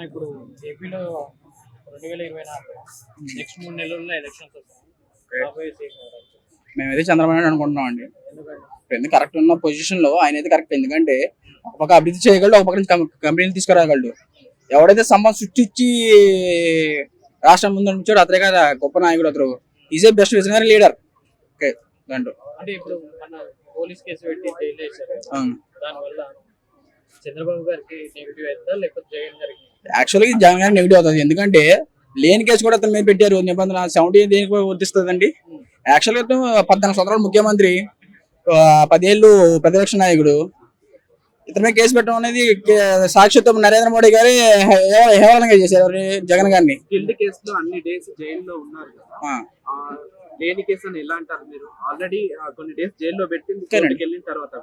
ఇప్పుడు ఏపీలో 2024 నెక్స్ట్ 3 నెలల్లో ఎలక్షన్స్ వస్తాయి. రాబోయే సీఎం ఎవరు? మేమైతే చంద్రబాబు నాయుడు అనుకుంటున్నాం అండి. ఎందుకంటే ఎందుకు కరెక్ట్ ఉన్న పొజిషన్ లో ఆయన అయితే కరెక్ట్. ఎందుకంటే ఒక పక్క అభివృద్ధి చేయగలడు, ఒక పక్క నుంచి కంపెనీలు తీసుకురాగలడు. ఎవడైతే సంబంధం సృష్టించి రాష్ట్రం ముందు ఉంచాడు అతనే కదా గొప్ప నాయకుడు. అతను is a best visionary leader. Okay దాంట్లో అంటే ఇప్పుడు మన పోలీస్ కేసు పెట్టి జైలు వేశారు కదా. అవును. దానివల్ల చంద్రబాబు గారికి నెగిటివ్ అవుతుందా లేకపోతే జగన్ గారికి? యాక్చువల్గా జగన్ గారికి నెగిటివ్ అవుతుంది. ఎందుకంటే లేని కేసు కూడా అతను మీద పెట్టారు. నిబంధన 70 దేనికి వర్తిస్తుందండి. యాక్చువల్గా 14 సంవత్సరాలు ముఖ్యమంత్రి, 10 ఏళ్ళు ప్రతిపక్ష నాయకుడు. ఇతని కేసు పెట్టడం అనేది సాక్షిత్వం నరేంద్ర మోడీ గారి హేళనగా చేశారు జగన్ గారిని. గిల్డ్ కేసులో అన్ని డేస్ జైల్లో ఉన్నారు కదా, లేని కేసు అని ఎలా అంటారు మీరు? ఆల్రెడీ కొన్ని డేస్ జైల్లో పెట్టింది కోర్టుకి వెళ్ళిన తర్వాత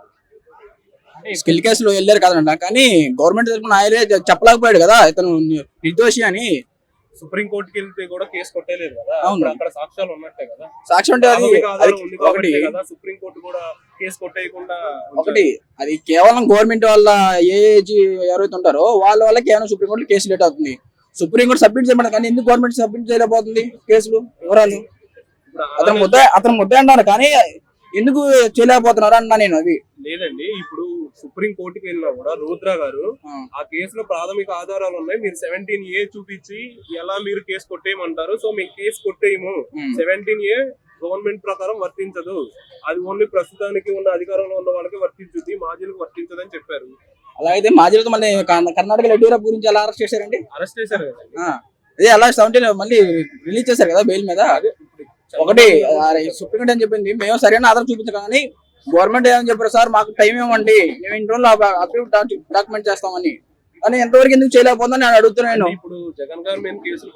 స్కిల్ కేసులో వెళ్ళారు కదంట. కానీ గవర్నమెంట్ తరఫున ఆయనే చెప్పలేకపోయాడు కదా ఇతను నిర్దోషి అని. సుప్రీం కోర్టుకి వెళ్తే కూడా కేసు కొట్టలేదు కదా. అవును. అక్కడ సాక్ష్యాలు ఉన్నట్టే కదా. సాక్ష్యం అంటే అది ఒకటి సుప్రీం కోర్టు కూడా కేసు కొట్టేయకుండా ఒకటి అది కేవలం గవర్నమెంట్ వల్ల ఏజ్ ఎవరైతే ఉంటారో వాళ్ళ కేవలం సుప్రీం కోర్టు కేసు లేట్ అవుతుంది. సుప్రీం కోర్టు సబ్మిట్ చేయమని కానీ ఎందుకు గవర్నమెంట్ సబ్మిట్ చేయలేకపోతుంది కేసులు వివరాలు? అతను ముద్ద అంటారు కానీ ఎందుకు చేయలేకపోతున్నారు అన్నా నేను. అది లేదండి, ఇప్పుడు సుప్రీం కోర్టుకి వెళ్ళినా కూడా రూద్రా గారు ఆ కేసులో ప్రాథమిక ఆధారాలు ఉన్నాయి, మీరు 17A చూపించి ఎలా మీరు కేసు కొట్టేయమంటారు, సో మేము కేసు కొట్టేయము, 17A గవర్నమెంట్ ప్రకారం వర్తించదు, అది ఓన్లీ ప్రస్తుతానికి ఉన్న అధికారంలో ఉన్న వాళ్ళకి వర్తించుద్ది, మాజీలకు వర్తించదు అని చెప్పారు. అలా అయితే మాజీలతో మళ్ళీ కర్ణాటక యడ్యూరప్ప గురించి ఎలా అరెస్ట్ చేశారండి? అరెస్ట్ చేశారు కదండి. అదే అలా 17 మళ్ళీ రిలీజ్ చేశారు కదా బెయిల్ మీద. ఒకటి సుప్రీంకోర్టు అని చెప్పింది మేము సరైన ఆధారం చూపించాం కానీ గవర్నమెంట్ ఏమని చెప్పారు, సార్ మాకు టైం ఇవ్వండి మేము ఇన్ని రోజులు అప్రూవ్ డాక్యుమెంట్ చేస్తామని. కానీ ఎంతవరకు ఎందుకు చేయలేకపోతుందని నేను అడుగుతున్నాను. ఇప్పుడు జగన్ గారి మీద కేసులు